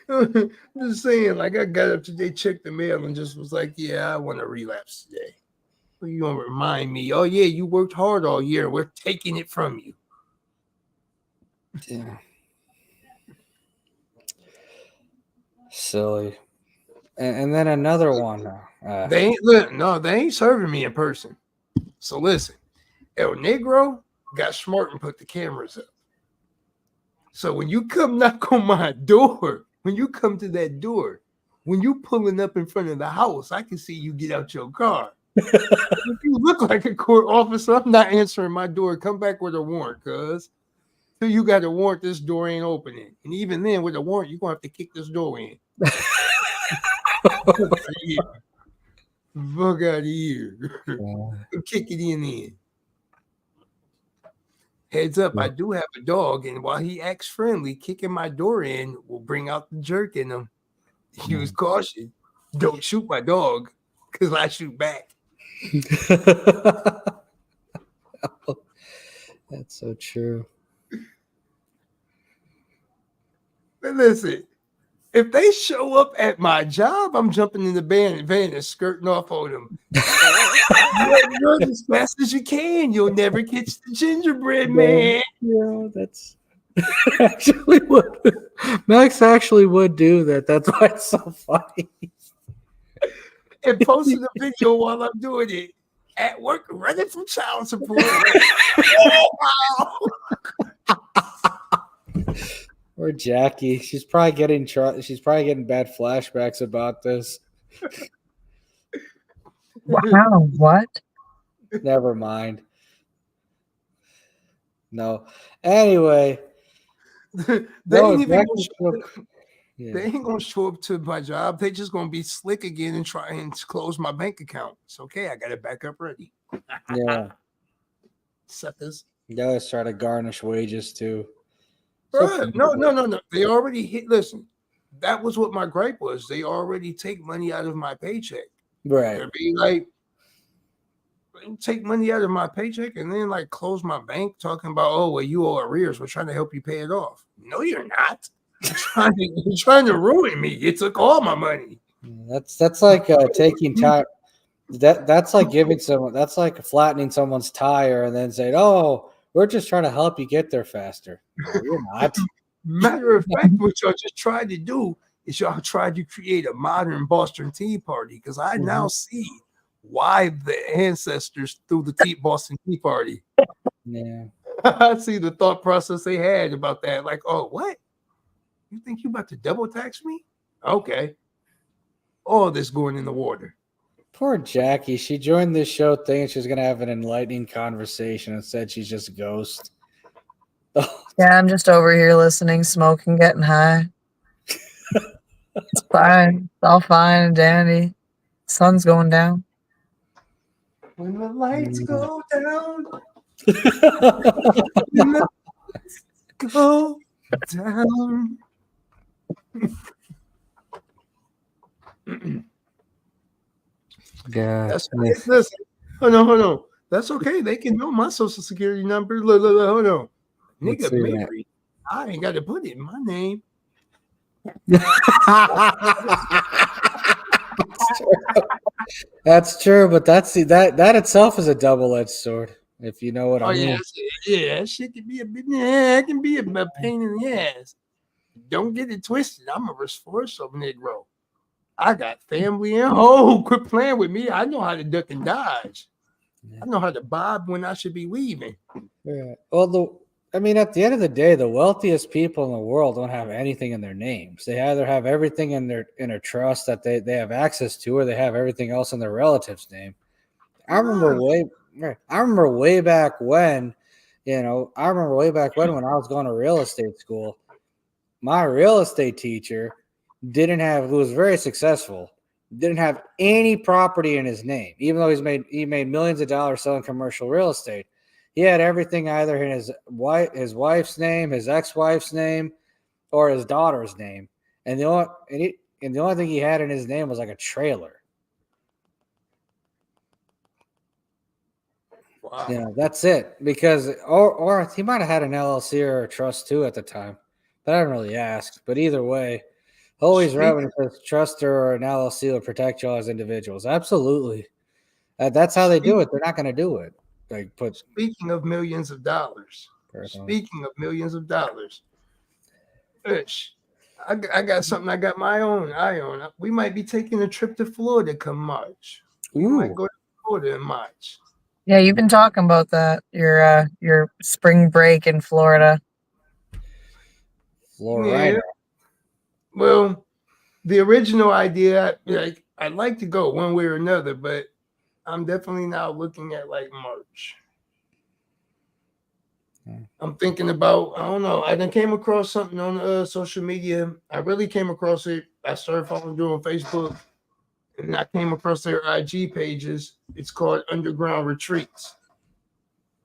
I'm just saying, like I got up today, checked the mail, and just was like, yeah, I want to relapse today. Well, you gonna remind me? Oh yeah, you worked hard all year. We're taking it from you. Yeah. Silly. And then another one. They ain't serving me in person. So listen, El Negro got smart and put the cameras up. So when you come knock on my door, when you come to that door, when you pulling up in front of the house, I can see you get out your car. If you look like a court officer, I'm not answering my door. Come back with a warrant, cuz. Till you got a warrant, this door ain't opening. And even then, with a warrant, you're gonna have to kick this door in. Fuck out of here. Kick it in. Heads up, I do have a dog, and while he acts friendly, kicking my door in will bring out the jerk in him. Use caution. Don't shoot my dog, because I shoot back. That's so true. But listen, if they show up at my job, I'm jumping in the van and skirting off on them. Run as fast as you can. You'll never catch the gingerbread man. Yeah, that's actually what Max actually would do that. That's why it's so funny. And posting a video while I'm doing it at work, running from child support. Or Jackie, she's probably getting bad flashbacks about this. Wow, what? Never mind. No. Anyway, They ain't gonna show up to my job. They just gonna be slick again and try and close my bank account. It's okay. I got it back up ready. Yeah. Suckers. They always try to garnish wages too. Bruh, no. They already hit. Listen, that was what my gripe was. They already take money out of my paycheck. Right. They'd be like, take money out of my paycheck and then like close my bank, talking about, oh, well, you owe arrears. We're trying to help you pay it off. No, you're not. You're trying to ruin me. You took all my money. That's like taking time. That's like giving someone. That's like flattening someone's tire and then saying, "Oh, we're just trying to help you get there faster." No, you're not. Matter of fact, what y'all just tried to do is y'all tried to create a modern Boston Tea Party, because I now see why the ancestors threw the Boston Tea Party. Yeah. I see the thought process they had about that. Like, oh, what? You think you about to double tax me? Okay. All this going in the water. Poor Jackie. She joined this show thinking she was going to have an enlightening conversation. Instead, she's just a ghost. Yeah, I'm just over here listening, smoking, getting high. It's fine. It's all fine and dandy. Sun's going down. When the lights go down. When the lights go down. Yeah. That's listen. Hold on. That's okay. They can know my social security number. Look, hold on. Nigga married. I ain't got to put it in my name. That's true, but that itself is a double-edged sword, if you know what I mean. Yeah, that shit can be it can be a pain in the ass. Don't get it twisted. I'm a resourceful Negro. I got family and quit playing with me. I know how to duck and dodge. I know how to bob when I should be weaving. Yeah. Well, at the end of the day, the wealthiest people in the world don't have anything in their names. They either have everything in their trust that they have access to, or they have everything else in their relative's name. I remember way back when, when I was going to real estate school, my real estate teacher who was very successful, didn't have any property in his name, even though he made millions of dollars selling commercial real estate. He had everything either in his wife's name, his ex-wife's name, or his daughter's name, and the only thing he had in his name was like a trailer. Wow. That's it. Because or he might have had an LLC or a trust too at the time, but I didn't really ask. But either way, Always right when it says trust or an LLC will protect you as individuals. Absolutely. That's how they do it. They're not going to do it. Like Speaking of millions of dollars. personally. Speaking of millions of dollars. Ish, I got something I got my own eye on. We might be taking a trip to Florida come March. We might go to Florida in March. Yeah, you've been talking about that. Your spring break in Florida. Florida. Yeah. Well, the original idea, like I'd like to go one way or another, but I'm definitely now looking at like March. I'm thinking about, I don't know. I then came across something on social media. I really came across it. I started following you on Facebook, and I came across their IG pages. It's called Underground Retreats.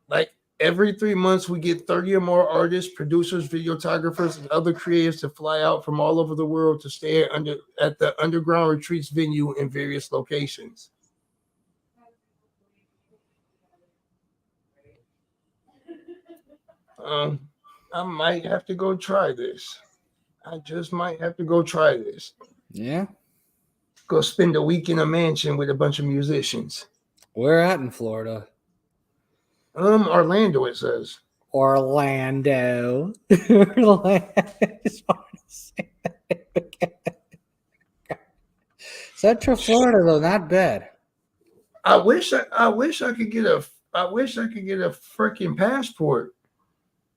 Like every 3 months, we get 30 or more artists, producers, videographers, and other creators to fly out from all over the world to stay at the Underground Retreats venue in various locations. I might have to go try this. I just might have to go try this. Yeah. Go spend a week in a mansion with a bunch of musicians. Where at in Florida? Orlando, it says. Orlando. Central Florida, though, not bad. I wish I could get a freaking passport.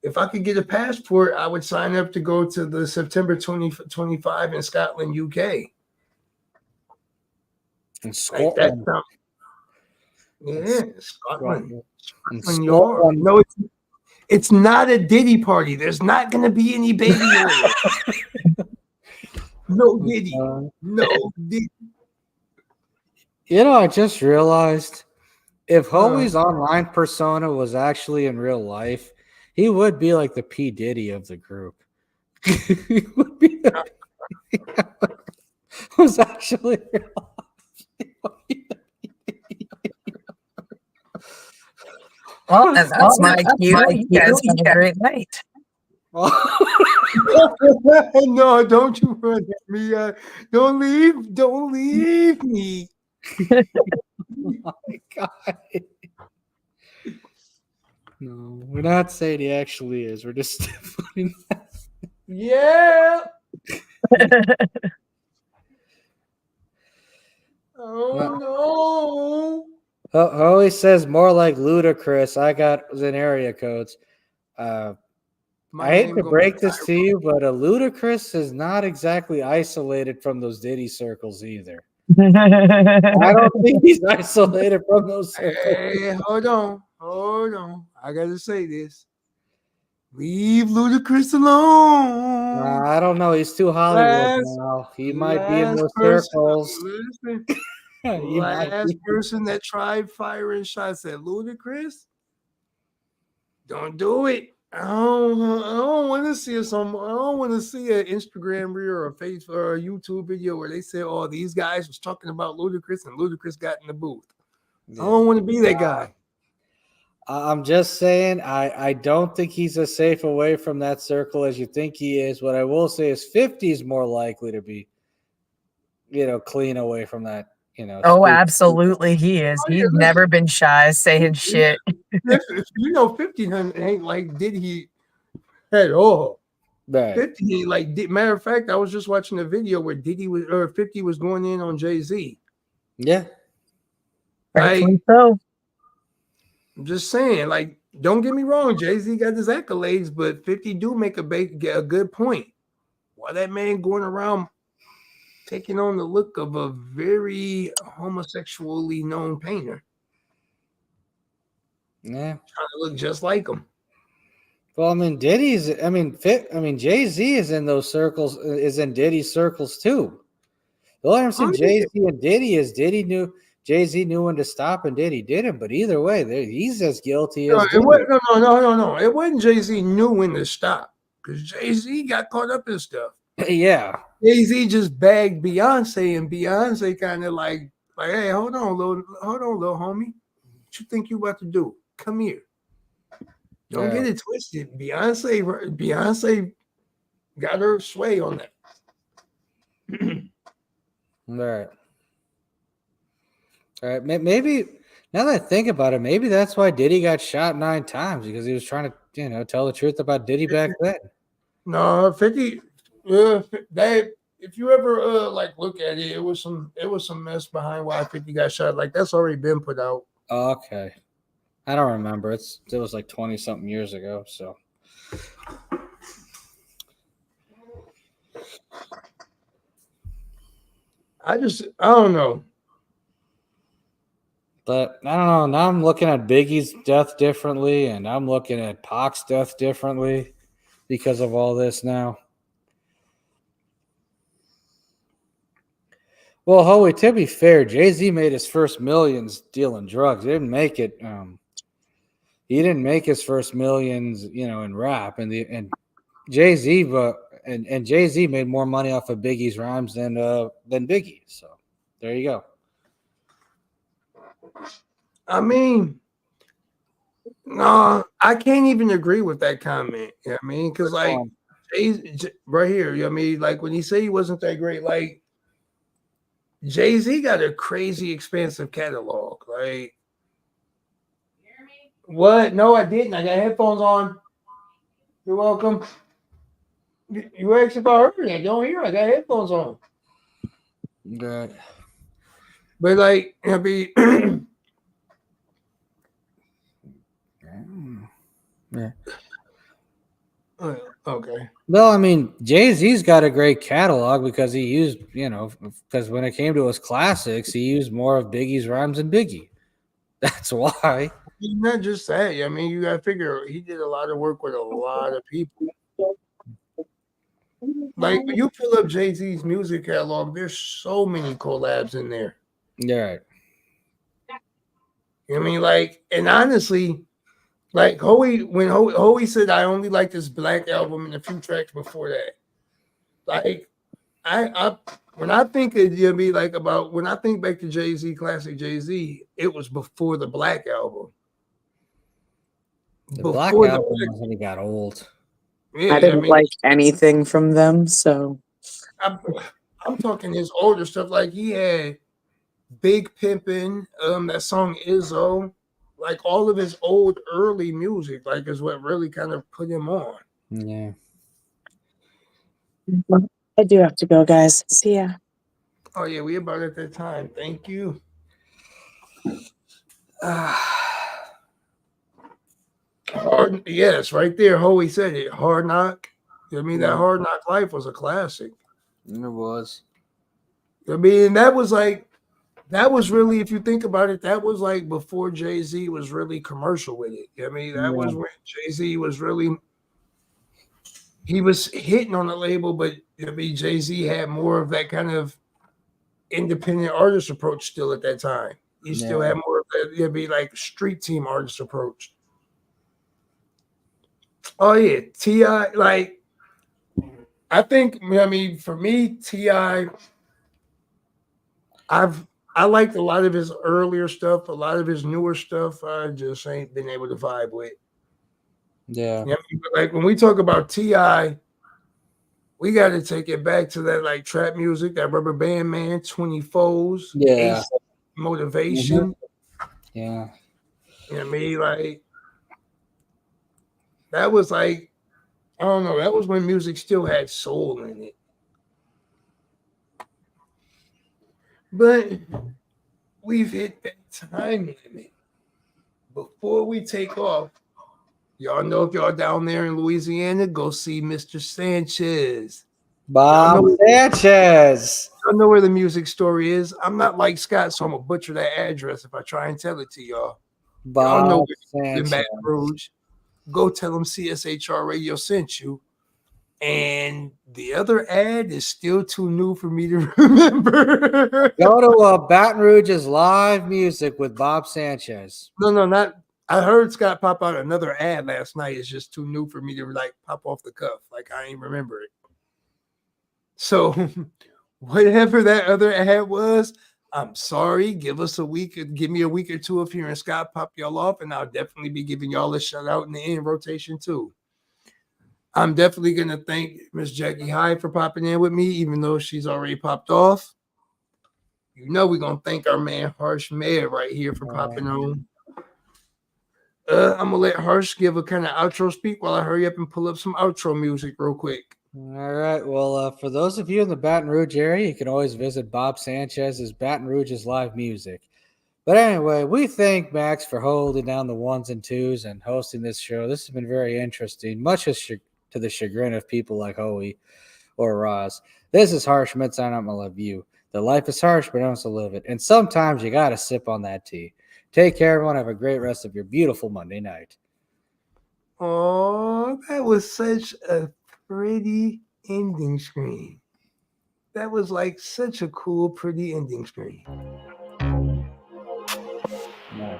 If I could get a passport, I would sign up to go to the September 2025 in Scotland, UK. In Scotland. Like Scotland. Scotland. No, it's not a Diddy party. There's not going to be any baby oil. No Diddy. No Diddy. You know, I just realized if Homie's online persona was actually in real life, he would be like the P. Diddy of the group. He would be was actually real Well, that's my cue. You guys have a great night. No, don't you run at me. Don't leave me. Oh my God. No, we're not saying he actually is. We're just putting that. Yeah. Oh no. Always says more like ludicrous. I got an area codes. I hate to break this to you, but a ludicrous is not exactly isolated from those Diddy circles either. I don't think he's isolated from those circles. Hey, hold on. I gotta say this. Leave Ludacris alone. I don't know. He's too Hollywood now. He might be in those circles. Listen, last person that tried firing shots at Ludacris, don't do it. I don't want to see some. I don't want to see an Instagram reel or a Facebook or a YouTube video where they say, "Oh, these guys was talking about Ludacris and Ludacris got in the booth." Yeah. I don't want to be that guy. I'm just saying, I don't think he's as safe away from that circle as you think he is. What I will say is 50 is more likely to be, clean away from that, Oh, absolutely he is. He's never been shy saying shit. 50 ain't like Diddy at all. Right. 50 like, matter of fact, I was just watching a video where 50 was going in on Jay-Z. Yeah. Right. So. I'm just saying, like, don't get me wrong, Jay-Z got his accolades, but 50 do make a good point. Why that man going around taking on the look of a very homosexually known painter? Yeah, trying to look just like him. Well, Jay-Z is in those circles, is in Diddy's circles too. The only I'm Jay-Z and Diddy is Jay-Z knew when to stop and Diddy didn't, but either way, he's as guilty as Diddy. No. It wasn't Jay-Z knew when to stop because Jay-Z got caught up in stuff. Yeah. Jay-Z just bagged Beyonce, and Beyonce kind of like, hey, hold on, little homie. What you think you about to do? Come here. Don't get it twisted. Beyonce got her sway on that. Right. All right. Maybe now that I think about it, maybe that's why Diddy got shot 9 times because he was trying to, tell the truth about Diddy back then. No, 50. That if you ever like look at it, it was some mess behind why 50 got shot. Like that's already been put out. Oh, okay. I don't remember. It was like 20 something years ago. So I don't know. But I don't know. Now I'm looking at Biggie's death differently, and I'm looking at Pac's death differently because of all this now. Well, Hoey, to be fair, Jay-Z made his first millions dealing drugs. He didn't make it. He didn't make his first millions, in rap. And Jay-Z, and Jay-Z made more money off of Biggie's rhymes than Biggie. So there you go. I mean, no, I can't even agree with that comment. You know what I mean? Because like right here, you know what I mean? Like when he said he wasn't that great, like Jay-Z got a crazy expansive catalog. Like what? No, I didn't. I got headphones on. You're welcome. You asked if I heard it. I don't hear. I got headphones on. Good. But like, I mean, yeah. Okay. Well, I mean, Jay-Z's got a great catalog because he used, because when it came to his classics, he used more of Biggie's rhymes than Biggie. That's why. Not just that. I mean, you got to figure he did a lot of work with a lot of people. Like when you pull up Jay-Z's music catalog, there's so many collabs in there. Yeah. You know what I mean? Like, and honestly, like when Hoey said I only like this Black album and a few tracks before that. Like, I when I think of when I think back to Jay-Z, classic Jay-Z, it was before the Black album. The Black album was when he got old. Yeah, I didn't like anything from them, so I'm talking his older stuff. Like he had Big Pimpin', that song Izzo, like all of his old early music, like is what really kind of put him on. Yeah. I do have to go, guys. See ya. Oh yeah, we about at that time. Thank you. Yes, right there. Hoey said it. Hard Knock. I mean, that Hard Knock Life was a classic. It was. I mean, that was really, if you think about it, that was like before Jay-Z was really commercial with it. I mean, that was when Jay-Z was really, he was hitting on the label, but I mean, Jay-Z had more of that kind of independent artist approach still at that time. He still had more of that, it'd be like street team artist approach. Oh yeah, T.I., like, I think, I mean, for me, T.I., I liked a lot of his earlier stuff, a lot of his newer stuff. I just ain't been able to vibe with. Yeah. You know, like when we talk about T.I., we got to take it back to that like trap music, that Rubber Band Man, 24s, Yeah. Motivation. Yeah. You know what I mean? Like, that was like, I don't know, that was when music still had soul in it. But we've hit that time limit. Before we take off, y'all know if y'all down there in Louisiana, go see Mr. Sanchez. Bob Sanchez. I know where the music story is. I'm not like Scott, so I'm gonna butcher that address if I try and tell it to y'all. Y'all know in Baton Rouge. Go tell them CSHR Radio sent you. And the other ad is still too new for me to remember. Go to Baton Rouge's live music with Bob Sanchez. No, not. I heard Scott pop out another ad last night. It's just too new for me to like pop off the cuff. Like I ain't remember it. So whatever that other ad was, I'm sorry. Give me a week or two of hearing Scott pop y'all off, and I'll definitely be giving y'all a shout out in the end rotation too. I'm definitely going to thank Miss Jackie Hyde for popping in with me, even though she's already popped off. You know we're going to thank our man Harsh Mayer right here for popping on. I'm going to let Harsh give a kind of outro speak while I hurry up and pull up some outro music real quick. All right. Well, for those of you in the Baton Rouge area, you can always visit Bob Sanchez's Baton Rouge's live music. But anyway, we thank Max for holding down the ones and twos and hosting this show. This has been very interesting, much to the chagrin of people like Hoey or Roz. This is Harsh Midside. I'm going to love you. The life is harsh, but I also live it. And sometimes you got to sip on that tea. Take care, everyone. Have a great rest of your beautiful Monday night. Oh, that was such a pretty ending screen. That was like such a cool, pretty ending screen. No.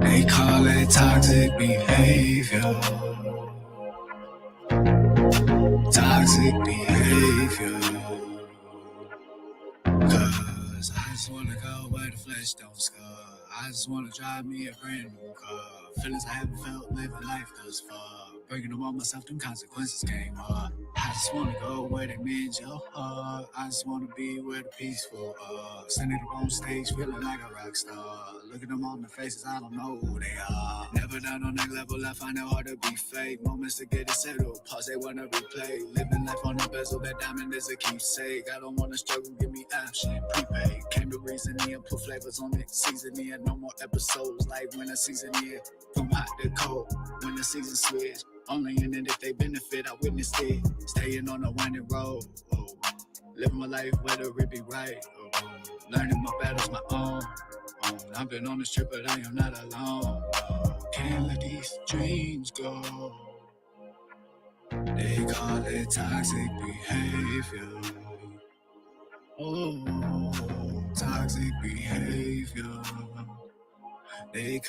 They call it toxic behavior. Toxic behavior. Cause I just wanna go where the flesh don't scar. I just wanna drive me a brand new car. Feelings I haven't felt living life thus far. Breaking them on myself, them consequences came hard. I just wanna go where they mend your heart. I just wanna be where the peaceful are. Standing up on stage feeling like a rock star. Looking them on the faces, I don't know who they are. Never down on that level, I find it hard to be fake. Moments to get it settled, pause they wanna replay. Living life on the bezel, that diamond is a keepsake. I don't wanna struggle, give me option, prepaid. Came to reasoning and put flavors on it. Seasoning, no more episodes like when the season is. From hot to cold, when the season switch. Only in it if they benefit, I witnessed it. Staying on the winding road, oh. Living my life whether it be right, oh. Learning my battles my own, oh. I've been on this trip but I am not alone, oh. Can't let these dreams go. They call it toxic behavior. Oh, toxic behavior. They call